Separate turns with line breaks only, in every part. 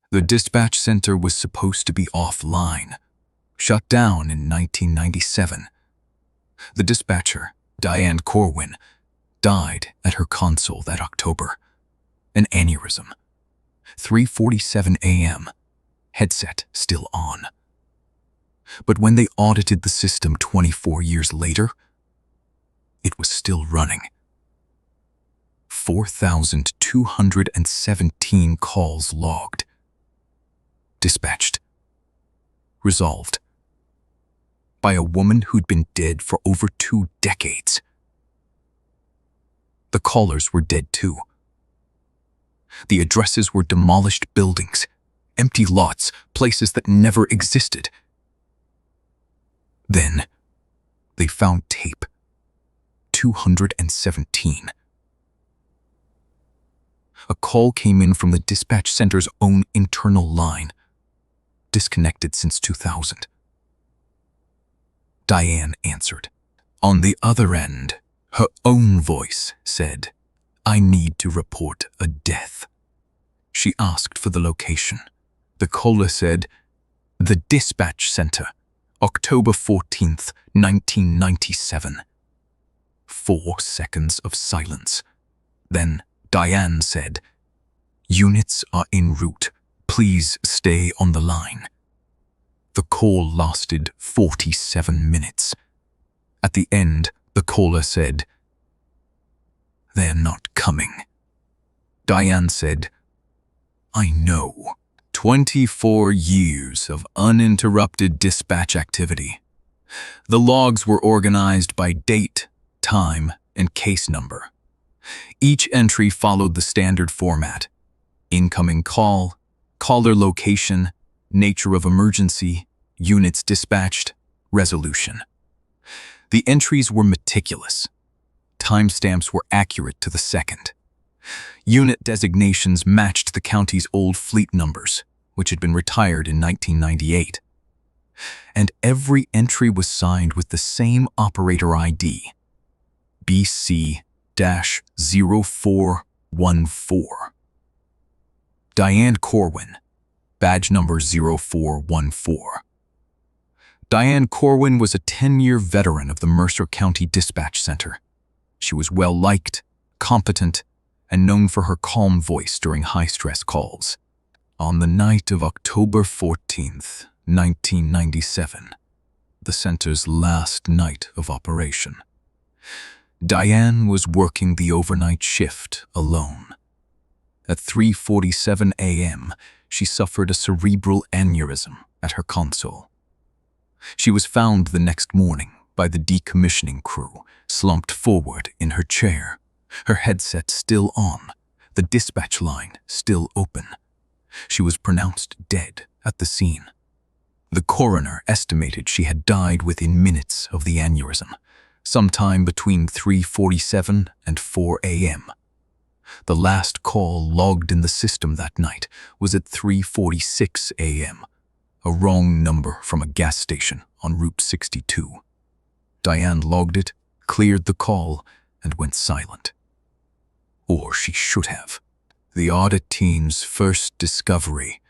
The dispatch center was supposed to be offline, shut down in 1997. The dispatcher, Diane Corwin, died at her console that October. An aneurysm. 3:47 a.m. Headset still on. But when they audited the system 24 years later, it was still running. 4,217 calls logged. Dispatched. Resolved. By a woman who'd been dead for over 2 decades. The callers were dead too. The addresses were demolished buildings, empty lots, places that never existed. Then, they found tape. 217. A call came in from the dispatch center's own internal line, disconnected since 2000. Diane answered. On the other end, her own voice said, "I need to report a death." She asked for the location. The caller said, "The dispatch center, October 14th, 1997. 4 seconds of silence. Then Diane said, "Units are en route. Please stay on the line." The call lasted 47 minutes. At the end, the caller said, "They're not coming." Diane said, "I know." 24 years of uninterrupted dispatch activity. The logs were organized by date, time, and case number. Each entry followed the standard format: incoming call, caller location, nature of emergency, units dispatched, resolution. The entries were meticulous. Timestamps were accurate to the second. Unit designations matched the county's old fleet numbers, which had been retired in 1998. And every entry was signed with the same operator ID, BC-0414. Diane Corwin, badge number 0414. Diane Corwin was a 10-year veteran of the Mercer County Dispatch Center. She was well-liked, competent, and known for her calm voice during high-stress calls. On the night of October 14th, 1997, the center's last night of operation, Diane was working the overnight shift alone. At 3:47 a.m., she suffered a cerebral aneurysm at her console. She was found the next morning by the decommissioning crew, slumped forward in her chair, her headset still on, the dispatch line still open. She was pronounced dead at the scene. The coroner estimated she had died within minutes of the aneurysm, sometime between 3:47 and 4 a.m. The last call logged in the system that night was at 3:46 a.m., a wrong number from a gas station on Route 62. Diane logged it, cleared the call, and went silent. Or she should have. The audit team's first discovery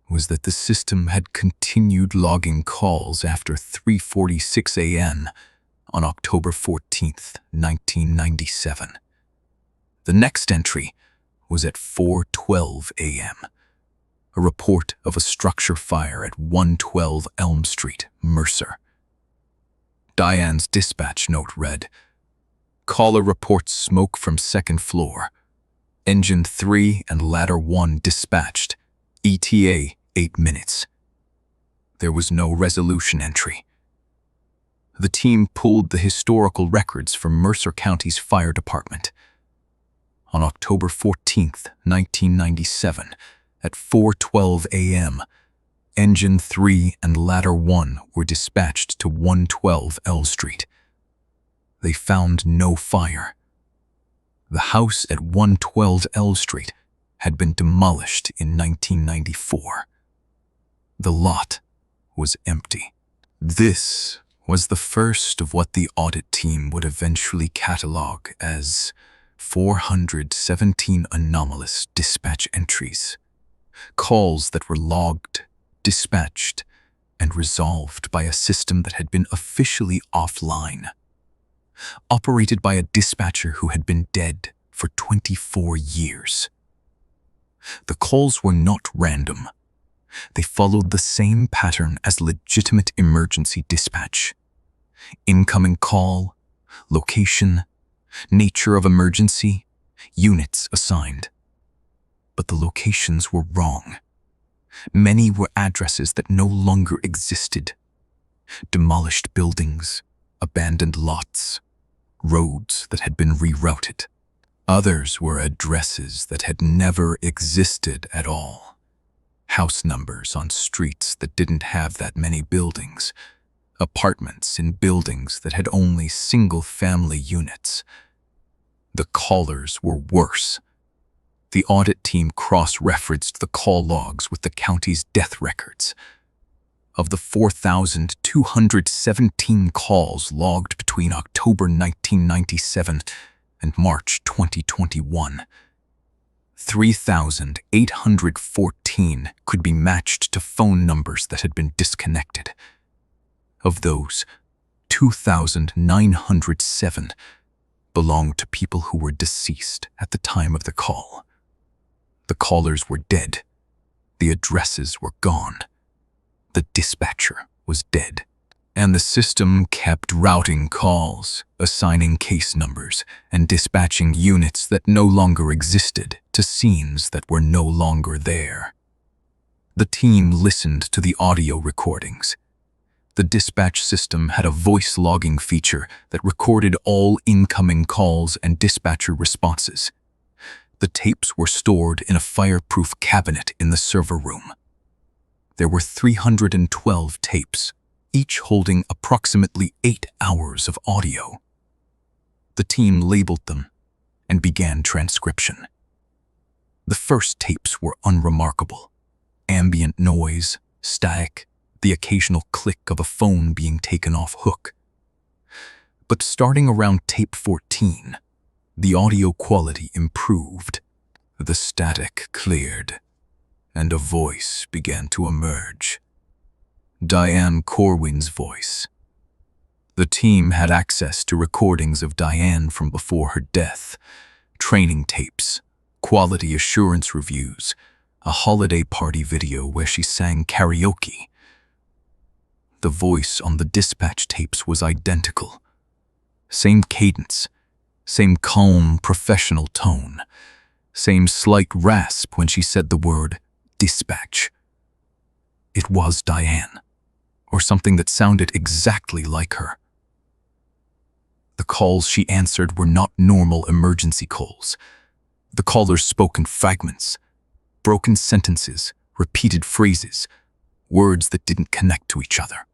was that the system had continued logging calls after 3:46 a.m. on October 14th, 1997. The next entry was at 4:12 a.m., a report of a structure fire at 112 Elm Street, Mercer. Diane's dispatch note read, "Caller reports smoke from second floor. Engine 3 and ladder 1 dispatched. ETA 8 minutes." There was no resolution entry. The team pulled the historical records from Mercer County's fire department. On October 14th, 1997, at 4:12 a.m., Engine 3 and Ladder 1 were dispatched to 112 L Street. They found no fire. The house at 112 L Street had been demolished in 1994. The lot was empty. This was the first of what the audit team would eventually catalog as 417 anomalous dispatch entries. Calls that were logged, dispatched, and resolved by a system that had been officially offline, operated by a dispatcher who had been dead for 24 years. The calls were not random. They followed the same pattern as legitimate emergency dispatch. Incoming call, location, nature of emergency, units assigned. But the locations were wrong. Many were addresses that no longer existed. Demolished buildings, abandoned lots, roads that had been rerouted. Others were addresses that had never existed at all. House numbers on streets that didn't have that many buildings. Apartments in buildings that had only single-family units. The callers were worse. The audit team cross-referenced the call logs with the county's death records. Of the 4,217 calls logged between October 1997 and March 2021, 3,814 could be matched to phone numbers that had been disconnected. Of those, 2,907 belonged to people who were deceased at the time of the call. The callers were dead. The addresses were gone. The dispatcher was dead. And the system kept routing calls, assigning case numbers, and dispatching units that no longer existed to scenes that were no longer there. The team listened to the audio recordings. The dispatch system had a voice logging feature that recorded all incoming calls and dispatcher responses. The tapes were stored in a fireproof cabinet in the server room. There were 312 tapes, each holding approximately 8 hours of audio. The team labeled them and began transcription. The first tapes were unremarkable. Ambient noise, static, the occasional click of a phone being taken off hook. But starting around tape 14, the audio quality improved. The static cleared, and a voice began to emerge. Diane Corwin's voice. The team had access to recordings of Diane from before her death, training tapes, quality assurance reviews, a holiday party video where she sang karaoke. The voice on the dispatch tapes was identical. Same cadence, same calm, professional tone, same slight rasp when she said the word dispatch. It was Diane, or something that sounded exactly like her. The calls she answered were not normal emergency calls. The callers spoke in fragments, broken sentences, repeated phrases, words that didn't connect to each other.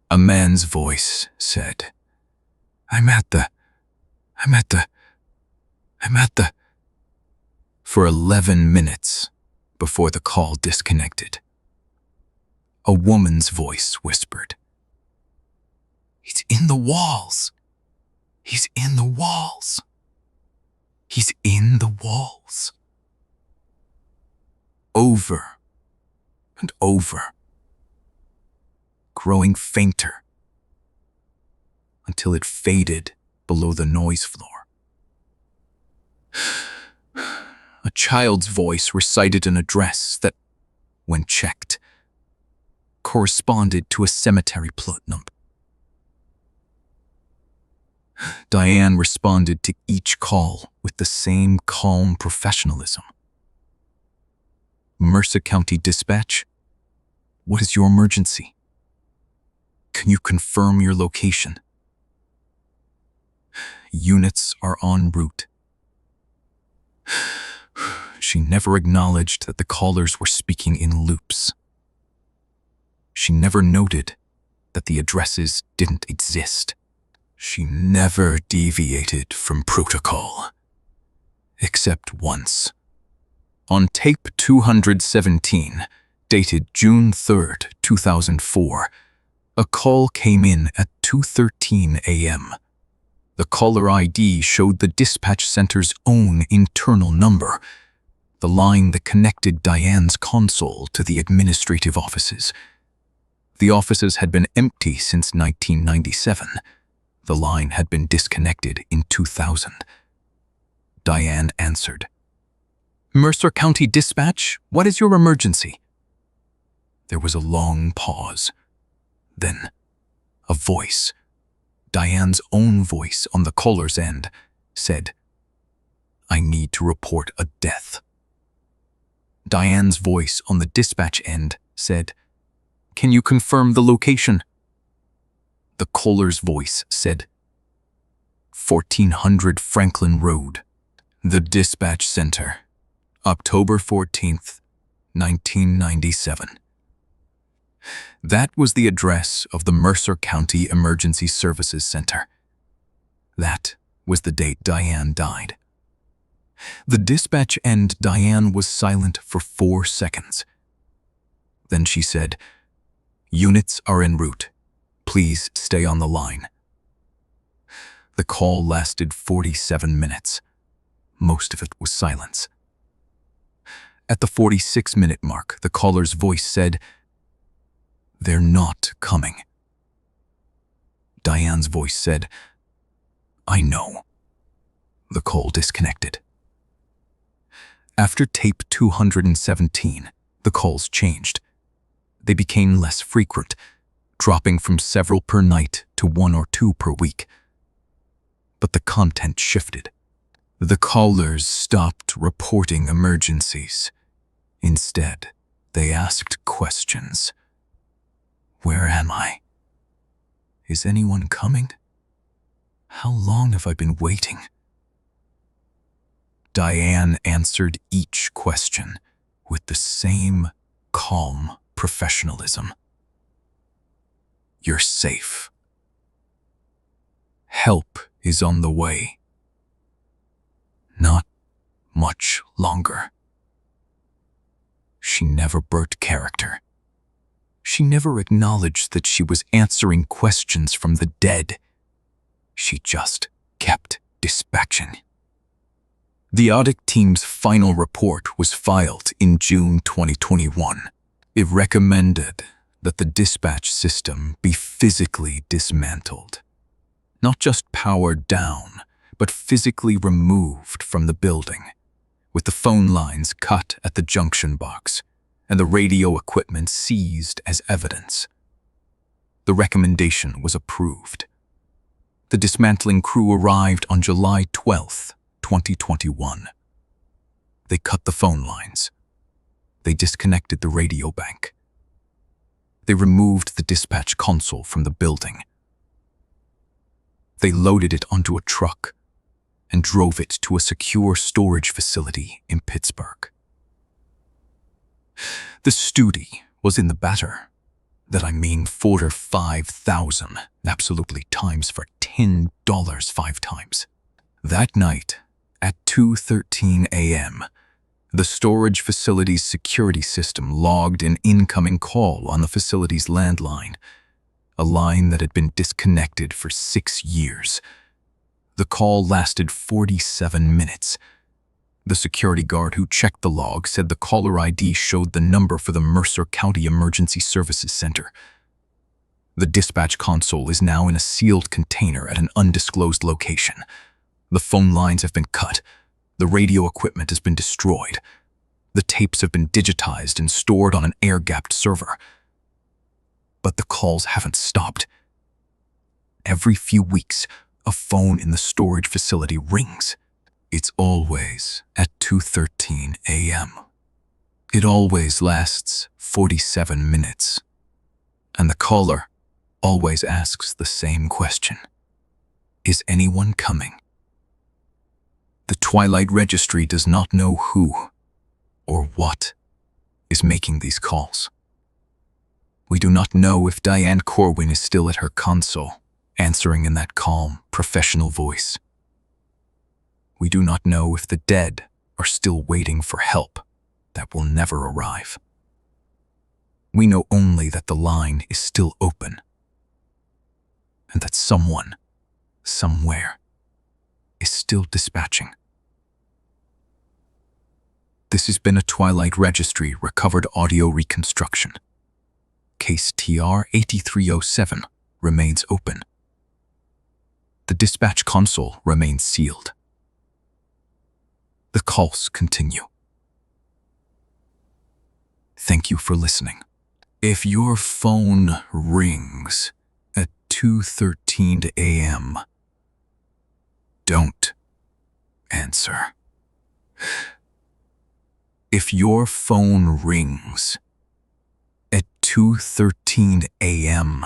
A man's voice said, I'm at the, for 11 minutes before the call disconnected. A woman's voice whispered, He's in the walls. He's in the walls. He's in the walls. Over and over, growing fainter until it faded below the noise floor. A child's voice recited an address that, when checked, corresponded to a cemetery plot number. Diane responded to each call with the same calm professionalism. Mercer County Dispatch, what is your emergency? Can you confirm your location? Units are en route. She never acknowledged that the callers were speaking in loops. She never noted that the addresses didn't exist. She never deviated from protocol. Except once. On tape 217, dated June 3rd, 2004, a call came in at 2:13 a.m. The caller ID showed the dispatch center's own internal number, the line that connected Diane's console to the administrative offices. The offices had been empty since 1997. The line had been disconnected in 2000. Diane answered. "Mercer County Dispatch, what is your emergency?" There was a long pause. Then, a voice, Diane's own voice on the caller's end, said, "I need to report a death." Diane's voice on the dispatch end said, "Can you confirm the location?" The caller's voice said, 1400 Franklin Road, the dispatch center, October 14th, 1997. That was the address of the Mercer County Emergency Services Center. That was the date Diane died. The dispatch end, Diane was silent for 4 seconds. Then she said, "Units are en route. Please stay on the line." The call lasted 47 minutes. Most of it was silence. At the 46-minute mark, the caller's voice said, "They're not coming." Diane's voice said, "I know." The call disconnected. After tape 217, the calls changed. They became less frequent, dropping from several per night to 1 or 2 per week. But the content shifted. The callers stopped reporting emergencies. Instead, they asked questions. "Where am I? Is anyone coming? How long have I been waiting?" Diane answered each question with the same calm professionalism. "You're safe. Help is on the way. Not much longer." She never burnt character. She never acknowledged that she was answering questions from the dead. She just kept dispatching. The audit team's final report was filed in June 2021. It recommended that the dispatch system be physically dismantled. Not just powered down, but physically removed from the building, with the phone lines cut at the junction box and the radio equipment seized as evidence. The recommendation was approved. The dismantling crew arrived on July 12th, 2021. They cut the phone lines. They disconnected the radio bank. They removed the dispatch console from the building. They loaded it onto a truck and drove it to a secure storage facility in Pittsburgh. The study was in the batter. That I mean 45,000, absolutely times for $10 5 times. That night, at 2:13 a.m., the storage facility's security system logged an incoming call on the facility's landline, a line that had been disconnected for 6 years. The call lasted 47 minutes. The security guard who checked the log said the caller ID showed the number for the Mercer County Emergency Services Center. The dispatch console is now in a sealed container at an undisclosed location. The phone lines have been cut. The radio equipment has been destroyed. The tapes have been digitized and stored on an air-gapped server. But the calls haven't stopped. Every few weeks, a phone in the storage facility rings. It's always at 2:13 a.m. It always lasts 47 minutes. And the caller always asks the same question. Is anyone coming? The Twilight Registry does not know who or what is making these calls. We do not know if Diane Corwin is still at her console, answering in that calm, professional voice. We do not know if the dead are still waiting for help that will never arrive. We know only that the line is still open and that someone, somewhere, is still dispatching. This has been a Twilight Registry recovered audio reconstruction. Case TR 8307 remains open. The dispatch console remains sealed. The calls continue. Thank you for listening. If your phone rings at 2:13 a.m., don't answer. If your phone rings at 2:13 a.m.,